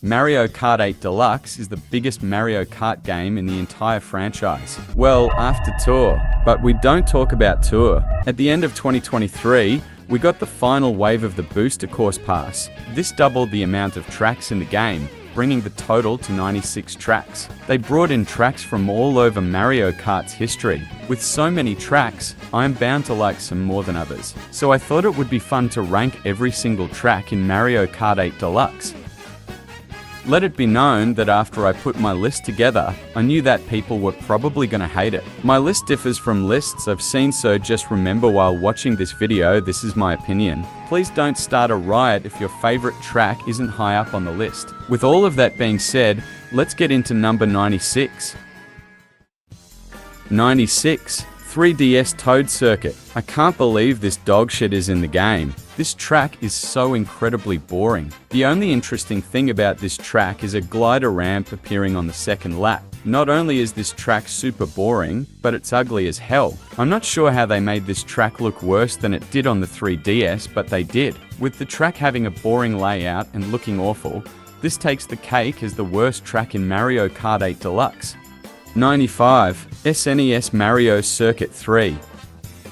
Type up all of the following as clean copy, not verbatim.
Mario Kart 8 Deluxe is the biggest Mario Kart game in the entire franchise. Well, after Tour. But we don't talk about Tour. At the end of 2023, we got the final wave of the Booster Course Pass. This doubled the amount of tracks in the game, bringing the total to 96 tracks. They brought in tracks from all over Mario Kart's history. With so many tracks, I am bound to like some more than others. So I thought it would be fun to rank every single track in Mario Kart 8 Deluxe. Let it be known that after I put my list together, I knew that people were probably gonna hate it. My list differs from lists I've seen, so just remember while watching this video, this is my opinion. Please don't start a riot if your favorite track isn't high up on the list. With all of that being said, let's get into number 96. 96. 3DS Toad Circuit. I can't believe this dog shit is in the game. This track is so incredibly boring. The only interesting thing about this track is a glider ramp appearing on the second lap. Not only is this track super boring, but it's ugly as hell. I'm not sure how they made this track look worse than it did on the 3DS, but they did. With the track having a boring layout and looking awful, this takes the cake as the worst track in Mario Kart 8 Deluxe. 95. SNES Mario Circuit 3.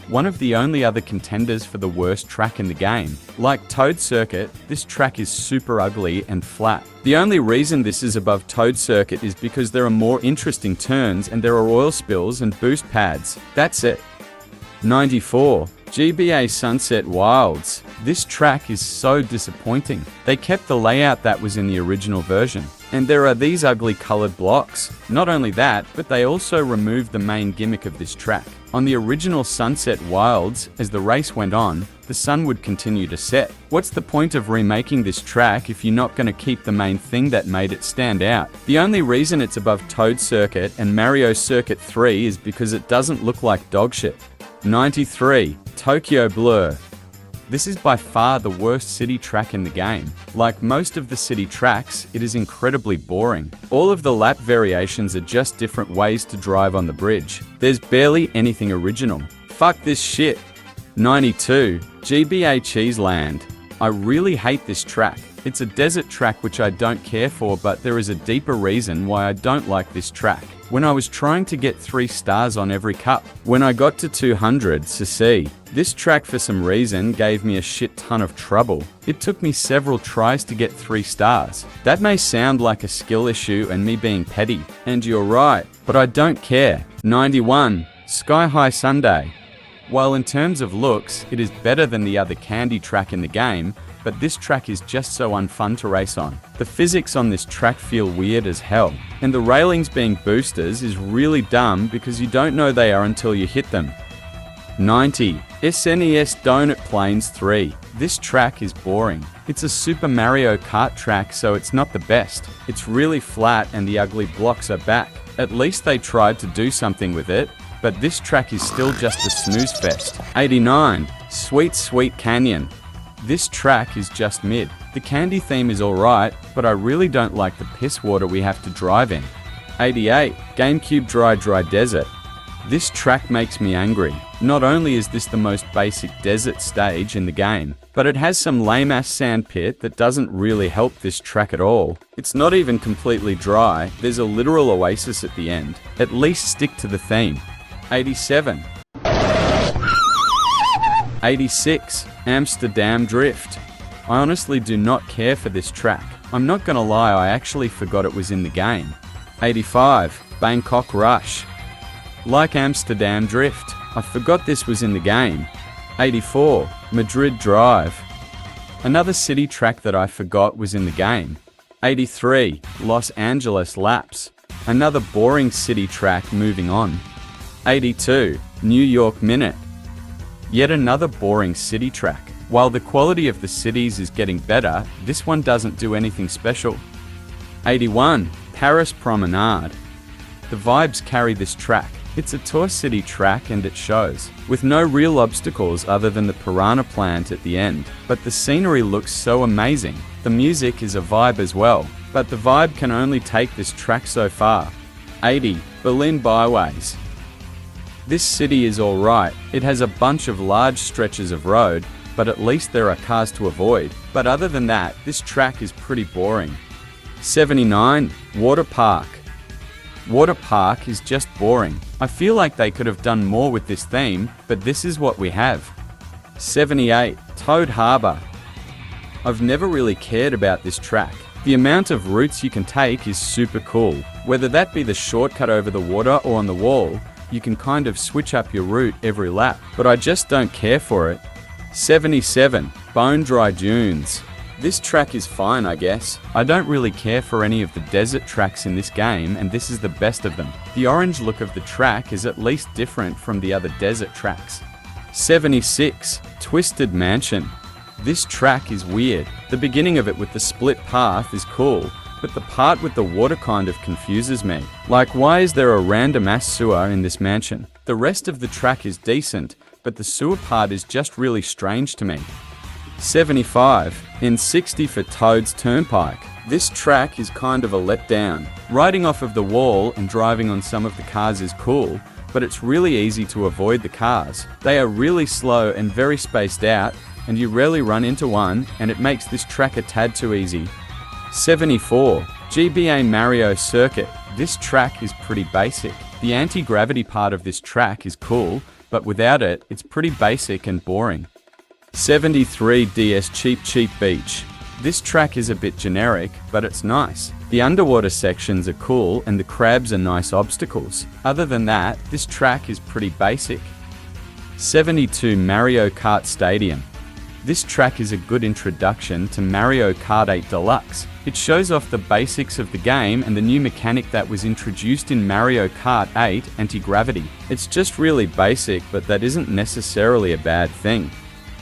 One of the only other contenders for the worst track in the game. Like Toad Circuit, this track is super ugly and flat. The only reason this is above Toad Circuit is because there are more interesting turns and there are oil spills and boost pads. That's it. 94. GBA Sunset Wilds. This track is so disappointing. They kept the layout that was in the original version. And there are these ugly colored blocks. Not only that, but they also removed the main gimmick of this track. On the original Sunset Wilds, as the race went on, the sun would continue to set. What's the point of remaking this track if you're not going to keep the main thing that made it stand out? The only reason it's above Toad Circuit and Mario Circuit 3 is because it doesn't look like dog shit. 93. Tokyo Blur. This is by far the worst city track in the game. Like most of the city tracks, it is incredibly boring. All of the lap variations are just different ways to drive on the bridge. There's barely anything original. Fuck this shit. 92. GBA Cheeseland. I really hate this track. It's a desert track which I don't care for, but there is a deeper reason why I don't like this track. When I was trying to get 3 stars on every cup, when I got to 200cc, this track for some reason gave me a shit ton of trouble. It took me several tries to get 3 stars. That may sound like a skill issue and me being petty, and you're right, but I don't care. 91. Sky High Sunday. While in terms of looks, it is better than the other candy track in the game, but this track is just so unfun to race on. The physics on this track feel weird as hell, and the railings being boosters is really dumb because you don't know they are until you hit them. 90. SNES Donut Plains 3. This track is boring. It's a Super Mario Kart track, so it's not the best. It's really flat and the ugly blocks are back. At least they tried to do something with it, but this track is still just a snooze fest. 89. Sweet Sweet Canyon. This track is just mid. The candy theme is alright, but I really don't like the piss water we have to drive in. 88. GameCube Dry Desert. This track makes me angry. Not only is this the most basic desert stage in the game, but it has some lame-ass sand pit that doesn't really help this track at all. It's not even completely dry, there's a literal oasis at the end. At least stick to the theme. 87. 86. Amsterdam Drift. I honestly do not care for this track. I'm not gonna lie, I actually forgot it was in the game. 85. Bangkok Rush. Like Amsterdam Drift, I forgot this was in the game. 84. Madrid Drive. Another city track that I forgot was in the game. 83. Los Angeles Laps. Another boring city track. Moving on. 82. New York Minute. Yet another boring city track. While the quality of the cities is getting better, this one doesn't do anything special. 81. Paris Promenade. The vibes carry this track. It's a tour city track and it shows, with no real obstacles other than the piranha plant at the end. But the scenery looks so amazing. The music is a vibe as well, but the vibe can only take this track so far. 80. Berlin Byways. This city is alright. It has a bunch of large stretches of road, but at least there are cars to avoid. But other than that, this track is pretty boring. 79. Water Park. Water Park is just boring. I feel like they could have done more with this theme, but this is what we have. 78. Toad Harbor. I've never really cared about this track. The amount of routes you can take is super cool. Whether that be the shortcut over the water or on the wall, you can kind of switch up your route every lap, but I just don't care for it. 77. Bone Dry Dunes. This track is fine, I guess. I don't really care for any of the desert tracks in this game, and this is the best of them. The orange look of the track is at least different from the other desert tracks. 76. Twisted Mansion. This track is weird. The beginning of it with the split path is cool, but the part with the water kind of confuses me. Like, why is there a random ass sewer in this mansion? The rest of the track is decent, but the sewer part is just really strange to me. 75. N60 for Toad's Turnpike. This track is kind of a letdown. Riding off of the wall and driving on some of the cars is cool, but it's really easy to avoid the cars. They are really slow and very spaced out, and you rarely run into one, and it makes this track a tad too easy. 74. GBA Mario Circuit. This track is pretty basic. The anti-gravity part of this track is cool, but without it, it's pretty basic and boring. 73. DS Cheap Beach. This track is a bit generic, but it's nice. The underwater sections are cool and the crabs are nice obstacles. Other than that, this track is pretty basic. 72. Mario Kart Stadium. This track is a good introduction to Mario Kart 8 Deluxe. It shows off the basics of the game and the new mechanic that was introduced in Mario Kart 8, anti-gravity. It's just really basic, but that isn't necessarily a bad thing.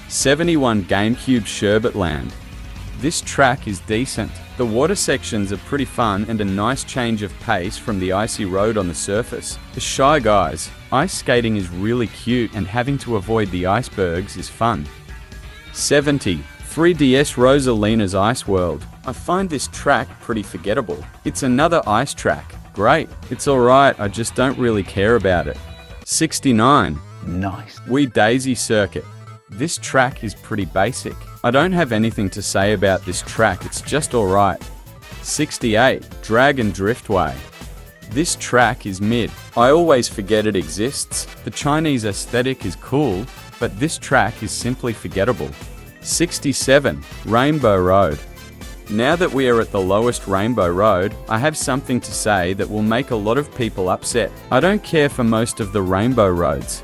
71. GameCube Sherbetland. This track is decent. The water sections are pretty fun and a nice change of pace from the icy road on the surface. The Shy Guys. Ice skating is really cute and having to avoid the icebergs is fun. 70. 3DS Rosalina's Ice World. I find this track pretty forgettable. It's another ice track. Great. It's alright, I just don't really care about it. 69. Nice. Wee Daisy Circuit. This track is pretty basic. I don't have anything to say about this track, it's just alright. 68. Dragon Driftway. This track is mid. I always forget it exists. The Chinese aesthetic is cool, but this track is simply forgettable. 67. Rainbow Road. Now that we are at the lowest Rainbow Road, I have something to say that will make a lot of people upset. I don't care for most of the Rainbow Roads.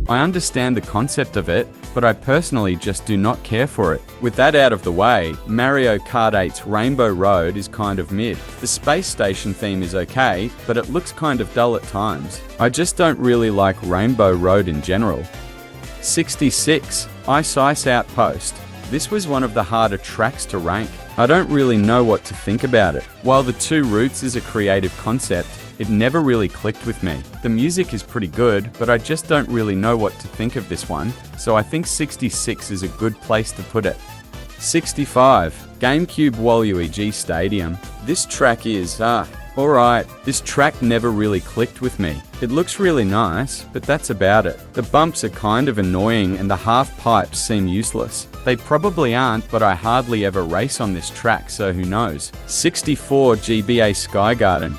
I understand the concept of it, but I personally just do not care for it. With that out of the way, Mario Kart 8's Rainbow Road is kind of mid. The space station theme is okay, but it looks kind of dull at times. I just don't really like Rainbow Road in general. 66. Ice Outpost. This was one of the harder tracks to rank. I don't really know what to think about it. While the two routes is a creative concept, it never really clicked with me. The music is pretty good, but I just don't really know what to think of this one, so I think 66 is a good place to put it. 65. GameCube Waluigi Stadium. This track is, alright. This track never really clicked with me. It looks really nice, but that's about it. The bumps are kind of annoying and the half pipes seem useless. They probably aren't, but I hardly ever race on this track, so who knows. 64. GBA Sky Garden.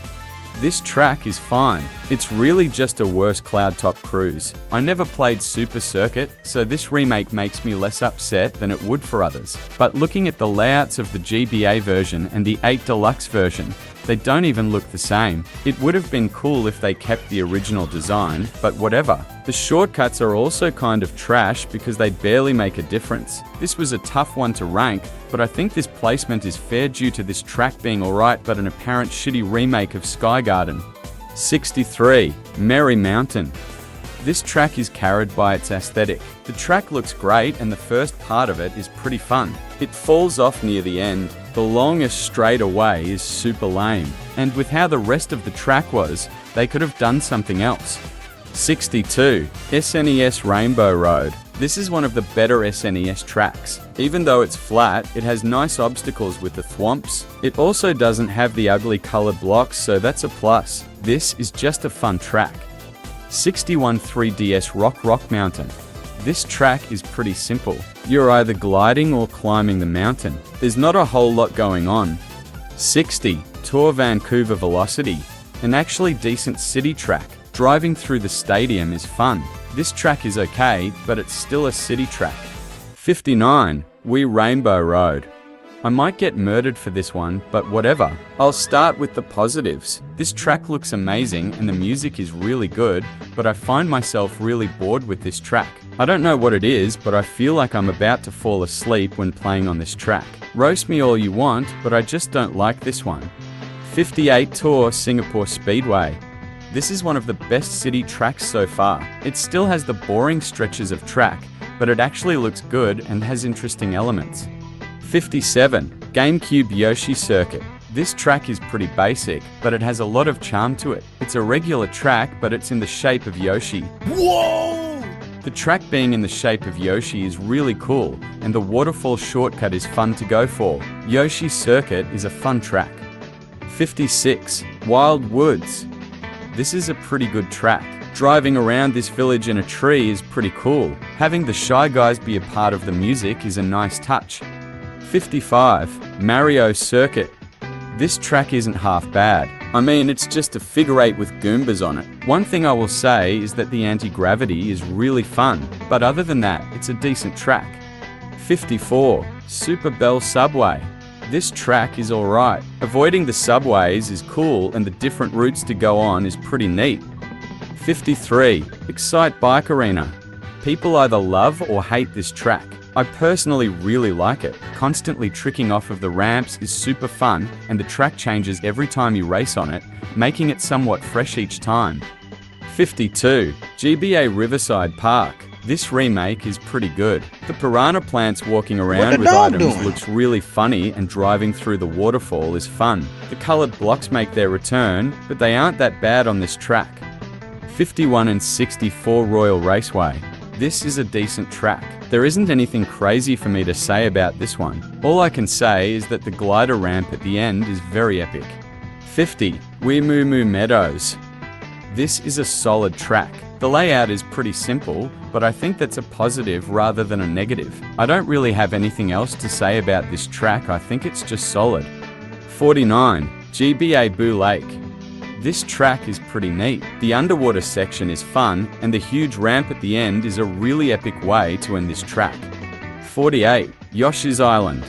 This track is fine. It's really just a worse Cloudtop cruise. I never played Super Circuit, so this remake makes me less upset than it would for others. But looking at the layouts of the GBA version and the 8 Deluxe version, they don't even look the same. It would have been cool if they kept the original design, but whatever. The shortcuts are also kind of trash because they barely make a difference. This was a tough one to rank, but I think this placement is fair due to this track being alright but an apparent shitty remake of Sky Garden. 63. Merry Mountain. This track is carried by its aesthetic. The track looks great and the first part of it is pretty fun. It falls off near the end. The longest straight away is super lame. And with how the rest of the track was, they could have done something else. 62. SNES Rainbow Road. This is one of the better SNES tracks. Even though it's flat, it has nice obstacles with the thwomps. It also doesn't have the ugly colored blocks, so that's a plus. This is just a fun track. 61. 3DS Rock Mountain. This track is pretty simple. You're either gliding or climbing the mountain. There's not a whole lot going on. 60. Tour Vancouver Velocity. An actually decent city track. Driving through the stadium is fun. This track is okay, but it's still a city track. 59. Wee Rainbow Road. I might get murdered for this one, but whatever. I'll start with the positives. This track looks amazing and the music is really good, but I find myself really bored with this track. I don't know what it is, but I feel like I'm about to fall asleep when playing on this track. Roast me all you want, but I just don't like this one. 58 Tour Singapore Speedway. This is one of the best city tracks so far. It still has the boring stretches of track, but it actually looks good and has interesting elements. 57. GameCube Yoshi Circuit. This track is pretty basic, but it has a lot of charm to it. It's a regular track, but it's in the shape of Yoshi. Whoa! The track being in the shape of Yoshi is really cool, and the waterfall shortcut is fun to go for. Yoshi Circuit is a fun track. 56. Wild Woods. This is a pretty good track. Driving around this village in a tree is pretty cool. Having the Shy Guys be a part of the music is a nice touch. 55. Mario Circuit. This track isn't half bad. I mean, it's just a figure 8 with Goombas on it. One thing I will say is that the anti-gravity is really fun, but other than that, it's a decent track. 54. Super Bell Subway. This track is alright. Avoiding the subways is cool and the different routes to go on is pretty neat. 53. Excite Bike Arena. People either love or hate this track. I personally really like it. Constantly tricking off of the ramps is super fun, and the track changes every time you race on it, making it somewhat fresh each time. 52. GBA Riverside Park. This remake is pretty good. The piranha plants walking around with items looks really funny, and driving through the waterfall is fun. The colored blocks make their return, but they aren't that bad on this track. 51 and 64 Royal Raceway. This is a decent track. There isn't anything crazy for me to say about this one. All I can say is that the glider ramp at the end is very epic. 50. Wee Moo Moo Meadows. This is a solid track. The layout is pretty simple, but I think that's a positive rather than a negative. I don't really have anything else to say about this track, I think it's just solid. 49. GBA Boo Lake. This track is pretty neat. The underwater section is fun, and the huge ramp at the end is a really epic way to end this track. 48. Yoshi's Island.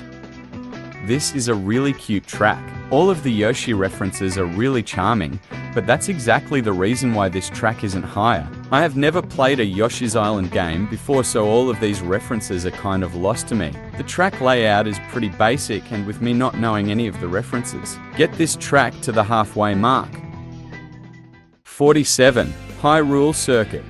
This is a really cute track. All of the Yoshi references are really charming, but that's exactly the reason why this track isn't higher. I have never played a Yoshi's Island game before, so all of these references are kind of lost to me. The track layout is pretty basic, and with me not knowing any of the references. Get this track to the halfway mark. 47. Hyrule Circuit.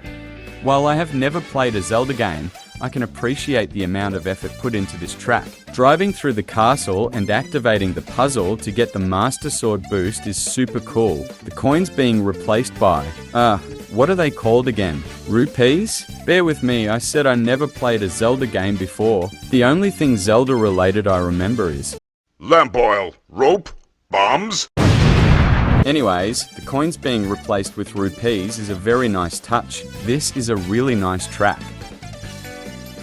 While I have never played a Zelda game, I can appreciate the amount of effort put into this track. Driving through the castle and activating the puzzle to get the Master Sword boost is super cool. The coins being replaced by, what are they called again? Rupees? Bear with me, I said I never played a Zelda game before. The only thing Zelda related I remember is lamp oil, rope, bombs. Anyways, the coins being replaced with rupees is a very nice touch. This is a really nice track.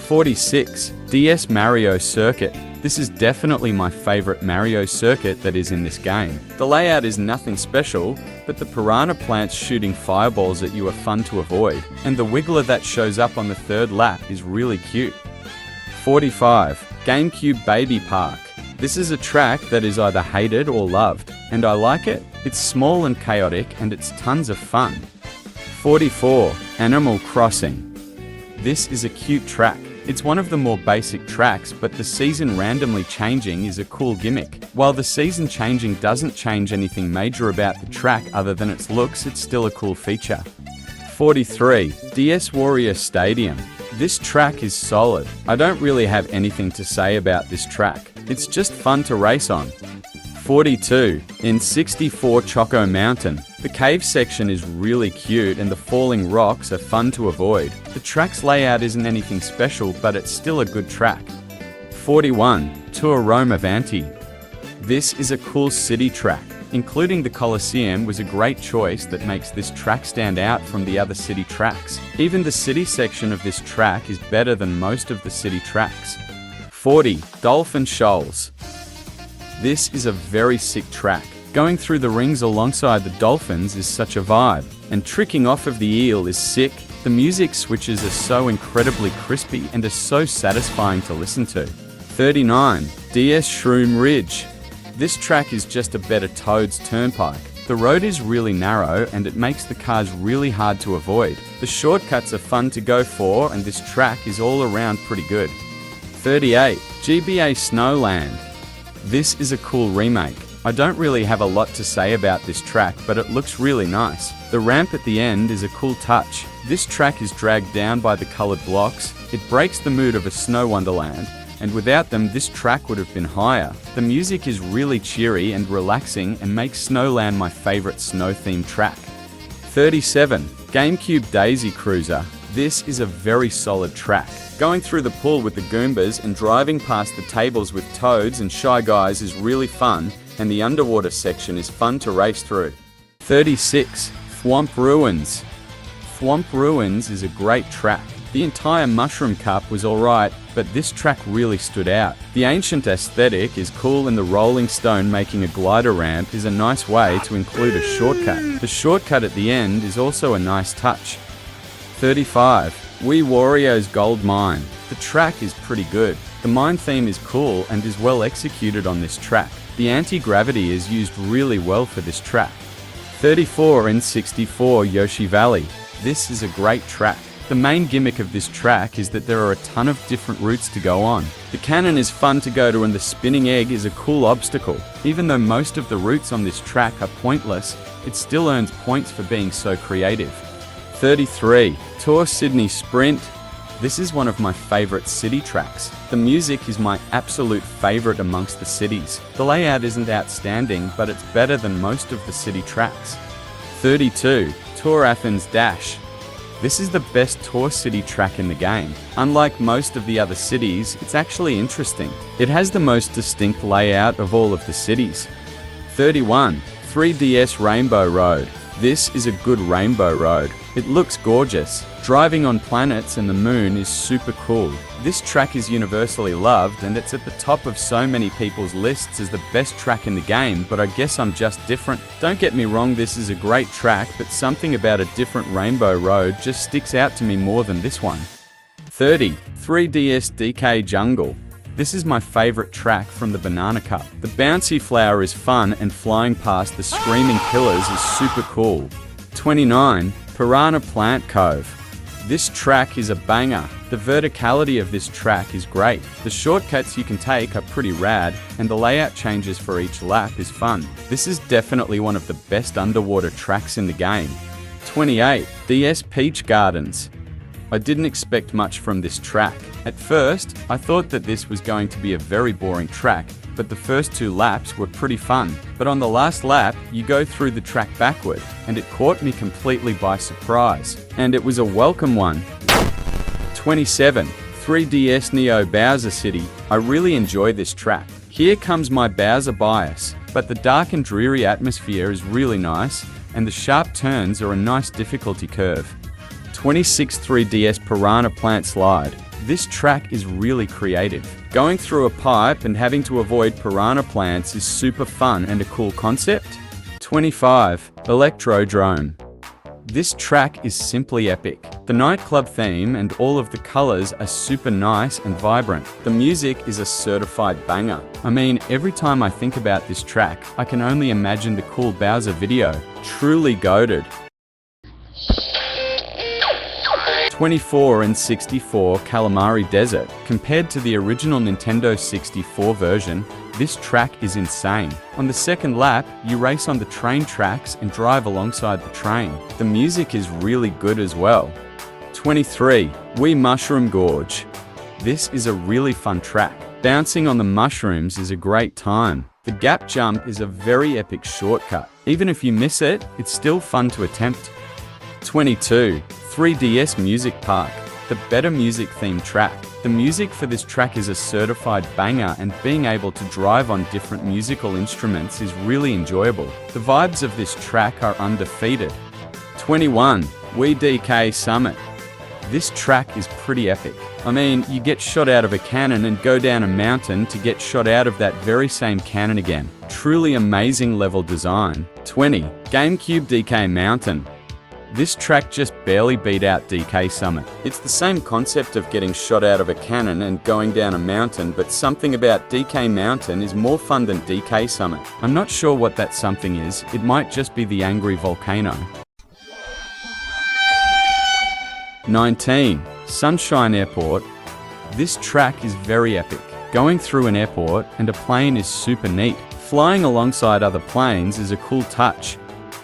46. DS Mario Circuit. This is definitely my favorite Mario circuit that is in this game. The layout is nothing special, but the piranha plants shooting fireballs at you are fun to avoid, and the wiggler that shows up on the third lap is really cute. 45. GameCube Baby Park. This is a track that is either hated or loved, and I like it. It's small and chaotic, and it's tons of fun. 44. Animal Crossing. This is a cute track. It's one of the more basic tracks, but the season randomly changing is a cool gimmick. While the season changing doesn't change anything major about the track other than its looks, it's still a cool feature. 43. DS Warrior Stadium. This track is solid. I don't really have anything to say about this track. It's just fun to race on. 42. In 64 Choco Mountain. The cave section is really cute and the falling rocks are fun to avoid. The track's layout isn't anything special, but it's still a good track. 41. Tour Rome Avanti. This is a cool city track. Including the Coliseum was a great choice that makes this track stand out from the other city tracks. Even the city section of this track is better than most of the city tracks. 40. Dolphin Shoals. This is a very sick track. Going through the rings alongside the dolphins is such a vibe, and tricking off of the eel is sick. The music switches are so incredibly crispy and are so satisfying to listen to. 39. DS Shroom Ridge. This track is just a better Toad's Turnpike. The road is really narrow and it makes the cars really hard to avoid. The shortcuts are fun to go for and this track is all around pretty good. 38. GBA Snowland. This is a cool remake. I don't really have a lot to say about this track, but it looks really nice. The ramp at the end is a cool touch. This track is dragged down by the colored blocks. It breaks the mood of a snow wonderland, and without them this track would have been higher. The music is really cheery and relaxing and makes Snowland my favorite snow-themed track. 37. GameCube Daisy Cruiser. This is a very solid track. Going through the pool with the Goombas and driving past the tables with Toads and Shy Guys is really fun, and the underwater section is fun to race through. 36. Thwomp Ruins. Thwomp Ruins is a great track. The entire Mushroom Cup was alright, but this track really stood out. The ancient aesthetic is cool and the rolling stone making a glider ramp is a nice way to include a shortcut. The shortcut at the end is also a nice touch. 35. Wii Wario's Gold Mine. The track is pretty good. The mine theme is cool and is well executed on this track. The anti-gravity is used really well for this track. 34 and 64 Yoshi Valley. This is a great track. The main gimmick of this track is that there are a ton of different routes to go on. The cannon is fun to go to and the spinning egg is a cool obstacle. Even though most of the routes on this track are pointless, it still earns points for being so creative. 33. Tour Sydney Sprint. This is one of my favorite city tracks. The music is my absolute favorite amongst the cities. The layout isn't outstanding, but it's better than most of the city tracks. 32. Tour Athens Dash. This is the best Tour City track in the game. Unlike most of the other cities, it's actually interesting. It has the most distinct layout of all of the cities. 31. 3DS Rainbow Road. This is a good rainbow road. It looks gorgeous. Driving on planets and the moon is super cool. This track is universally loved and it's at the top of so many people's lists as the best track in the game, but I guess I'm just different. Don't get me wrong, this is a great track, but something about a different rainbow road just sticks out to me more than this one. 30. 3DS DK Jungle. This is my favorite track from the Banana Cup. The bouncy flower is fun and flying past the screaming pillars is super cool. 29. Piranha Plant Cove. This track is a banger. The verticality of this track is great. The shortcuts you can take are pretty rad, and the layout changes for each lap is fun. This is definitely one of the best underwater tracks in the game. 28. DS Peach Gardens. I didn't expect much from this track. At first, I thought that this was going to be a very boring track, but the first 2 laps were pretty fun. But on the last lap, you go through the track backward, and it caught me completely by surprise. And it was a welcome one. 27. 3DS Neo Bowser City. I really enjoy this track. Here comes my Bowser bias, but the dark and dreary atmosphere is really nice, and the sharp turns are a nice difficulty curve. 26. 3DS Piranha Plant Slide. This track is really creative. Going through a pipe and having to avoid piranha plants is super fun and a cool concept. 25. Electrodrome. This track is simply epic. The nightclub theme and all of the colors are super nice and vibrant. The music is a certified banger. I mean, every time I think about this track, I can only imagine the cool Bowser video. Truly goated. 24 and 64 Calamari Desert. Compared to the original Nintendo 64 version, this track is insane. On the second lap, you race on the train tracks and drive alongside the train. The music is really good as well. 23. Wii Mushroom Gorge. This is a really fun track. Bouncing on the mushrooms is a great time. The gap jump is a very epic shortcut. Even if you miss it, it's still fun to attempt. 22. 3DS Music Park. The the better music-themed track. The music for this track is a certified banger, and being able to drive on different musical instruments is really enjoyable. The vibes of this track are undefeated. 21. We DK Summit. This track is pretty epic. I mean, you get shot out of a cannon and go down a mountain to get shot out of that very same cannon again. Truly amazing level design. 20. GameCube DK Mountain. This track just barely beat out DK Summit. It's the same concept of getting shot out of a cannon and going down a mountain, but something about DK Mountain is more fun than DK Summit. I'm not sure what that something is. It might just be the angry volcano. 19. Sunshine Airport. This track is very epic. Going through an airport and a plane is super neat. Flying alongside other planes is a cool touch.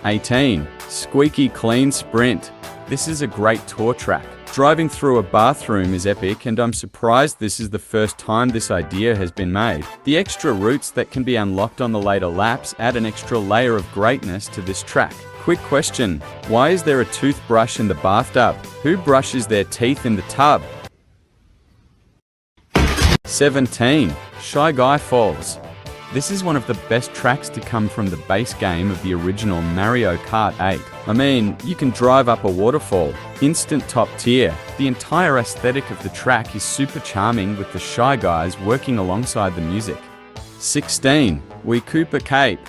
18. Squeaky Clean Sprint. This is a great tour track. Driving through a bathroom is epic, and I'm surprised this is the first time this idea has been made. The extra routes that can be unlocked on the later laps add an extra layer of greatness to this track. Quick question, why is there a toothbrush in the bathtub? Who brushes their teeth in the tub? 17. Shy Guy Falls. This is one of the best tracks to come from the base game of the original Mario Kart 8. I mean, you can drive up a waterfall. Instant top tier. The entire aesthetic of the track is super charming, with the Shy Guys working alongside the music. 16. We Koopa Cape.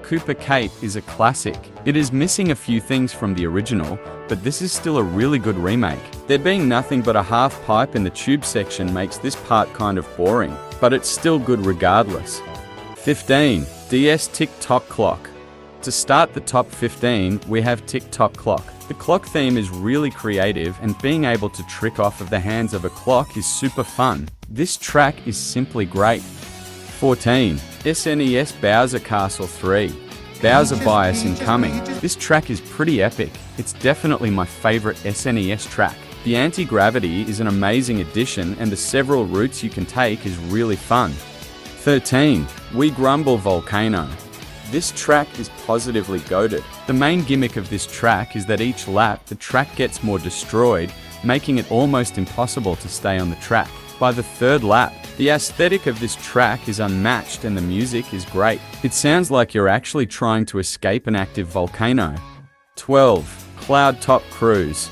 Koopa Cape is a classic. It is missing a few things from the original, but this is still a really good remake. There being nothing but a half pipe in the tube section makes this part kind of boring, but it's still good regardless. 15. DS Tick-Tock Clock. To start the top 15, we have Tick-Tock Clock. The clock theme is really creative, and being able to trick off of the hands of a clock is super fun. This track is simply great. 14. SNES Bowser Castle 3. Bowser Bias Incoming. This track is pretty epic. It's definitely my favorite SNES track. The anti-gravity is an amazing addition, and the several routes you can take is really fun. 13. We Grumble Volcano. This track is positively goated. The main gimmick of this track is that each lap the track gets more destroyed, making it almost impossible to stay on the track. By the third lap, the aesthetic of this track is unmatched and the music is great. It sounds like you're actually trying to escape an active volcano. 12. Cloud Top Cruise.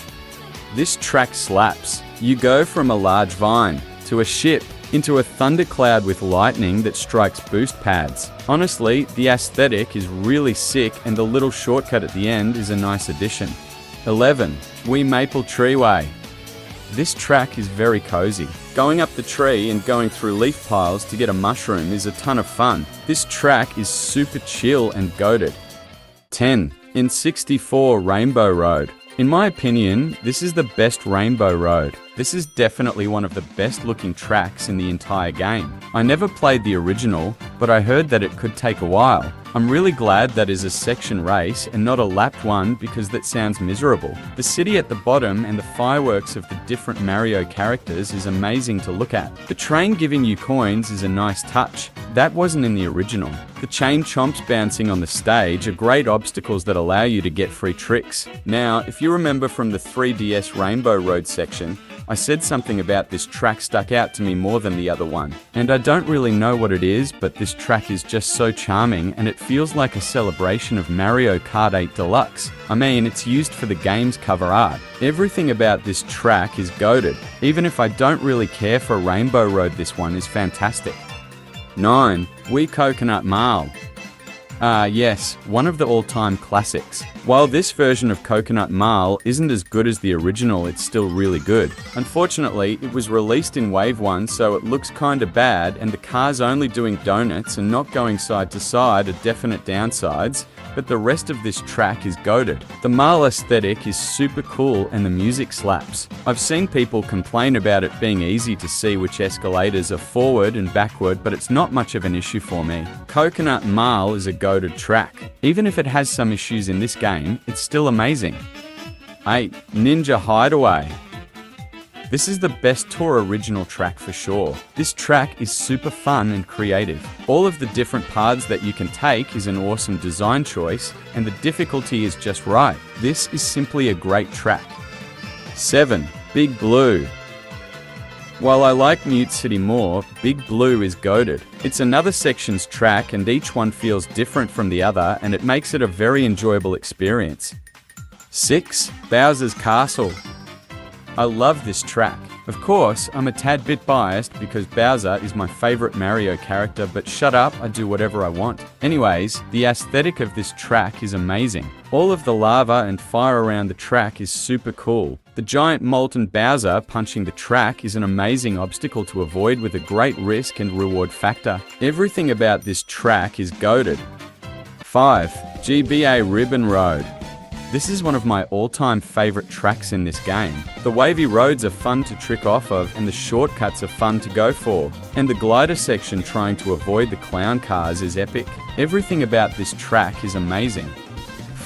This track slaps. You go from a large vine to a ship into a thundercloud with lightning that strikes boost pads. Honestly, the aesthetic is really sick, and the little shortcut at the end is a nice addition. 11. We Maple Treeway. This track is very cozy. Going up the tree and going through leaf piles to get a mushroom is a ton of fun. This track is super chill and goated. 10. N64 Rainbow Road. In my opinion, this is the best Rainbow Road. This is definitely one of the best looking tracks in the entire game. I never played the original, but I heard that it could take a while. I'm really glad that is a section race and not a lapped one, because that sounds miserable. The city at the bottom and the fireworks of the different Mario characters is amazing to look at. The train giving you coins is a nice touch. That wasn't in the original. The chain chomps bouncing on the stage are great obstacles that allow you to get free tricks. Now, if you remember from the 3DS Rainbow Road section, I said something about this track stuck out to me more than the other one. And I don't really know what it is, but this track is just so charming, and it feels like a celebration of Mario Kart 8 Deluxe. I mean, it's used for the game's cover art. Everything about this track is goated. Even if I don't really care for Rainbow Road, this one is fantastic. 9. We Coconut Mall. Yes, one of the all-time classics. While this version of Coconut Mall isn't as good as the original, it's still really good. Unfortunately, it was released in Wave 1, so it looks kinda bad, and the cars only doing donuts and not going side to side are definite downsides, but the rest of this track is goated. The Mall aesthetic is super cool and the music slaps. I've seen people complain about it being easy to see which escalators are forward and backward, but it's not much of an issue for me. Coconut Mall is a goated track. Even if it has some issues in this game, it's still amazing. 8. Ninja Hideaway. This is the best tour original track for sure. This track is super fun and creative. All of the different paths that you can take is an awesome design choice, and the difficulty is just right. This is simply a great track. 7. Big Blue. While I like Mute City more, Big Blue is goated. It's another section's track and each one feels different from the other and it makes it a very enjoyable experience. 6. Bowser's Castle. I love this track. Of course, I'm a tad bit biased because Bowser is my favorite Mario character, but shut up, I do whatever I want. Anyways, the aesthetic of this track is amazing. All of the lava and fire around the track is super cool. The giant molten Bowser punching the track is an amazing obstacle to avoid with a great risk and reward factor. Everything about this track is goated. 5. GBA Ribbon Road. This is one of my all-time favorite tracks in this game. The wavy roads are fun to trick off of and the shortcuts are fun to go for. And the glider section trying to avoid the clown cars is epic. Everything about this track is amazing.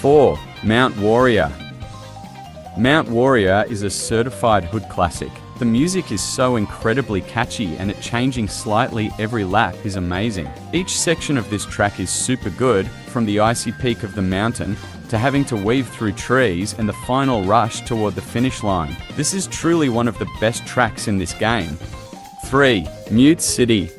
4. Mount Warrior. Mount Warrior is a certified hood classic. The music is so incredibly catchy and it changing slightly every lap is amazing. Each section of this track is super good, from the icy peak of the mountain to having to weave through trees and the final rush toward the finish line. This is truly one of the best tracks in this game. 3. Mute City.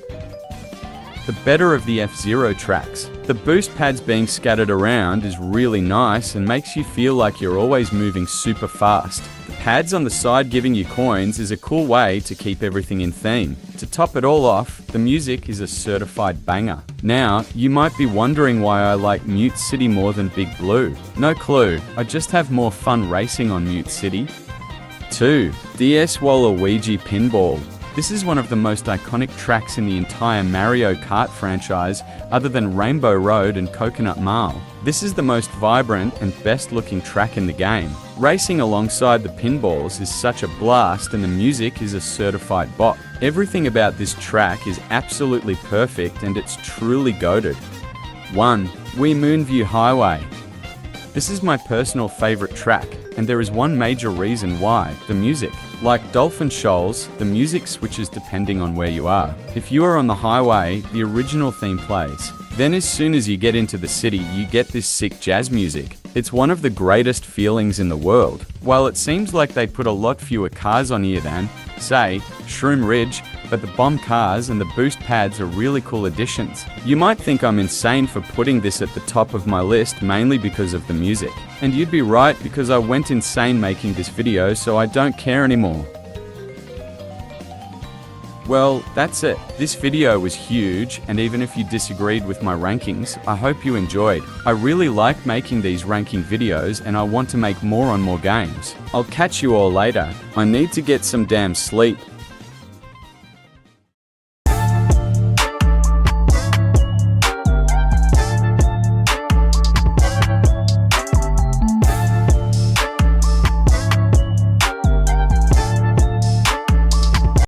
The better of the F-Zero tracks. The boost pads being scattered around is really nice and makes you feel like you're always moving super fast. The pads on the side giving you coins is a cool way to keep everything in theme. To top it all off, the music is a certified banger. Now, you might be wondering why I like Mute City more than Big Blue. No clue, I just have more fun racing on Mute City. 2. DS Waluigi Pinball. This is one of the most iconic tracks in the entire Mario Kart franchise, other than Rainbow Road and Coconut Mall. This is the most vibrant and best looking track in the game. Racing alongside the pinballs is such a blast and the music is a certified bop. Everything about this track is absolutely perfect and it's truly goated. 1. Wii Moonview Highway. This is my personal favorite track, and there is one major reason why: the music. Like Dolphin Shoals, the music switches depending on where you are. If you are on the highway, the original theme plays. Then as soon as you get into the city, you get this sick jazz music. It's one of the greatest feelings in the world. While it seems like they put a lot fewer cars on here than, say, Shroom Ridge, but the bomb cars and the boost pads are really cool additions. You might think I'm insane for putting this at the top of my list mainly because of the music. And you'd be right, because I went insane making this video, so I don't care anymore. Well, that's it. This video was huge, and even if you disagreed with my rankings, I hope you enjoyed. I really like making these ranking videos and I want to make more on more games. I'll catch you all later. I need to get some damn sleep.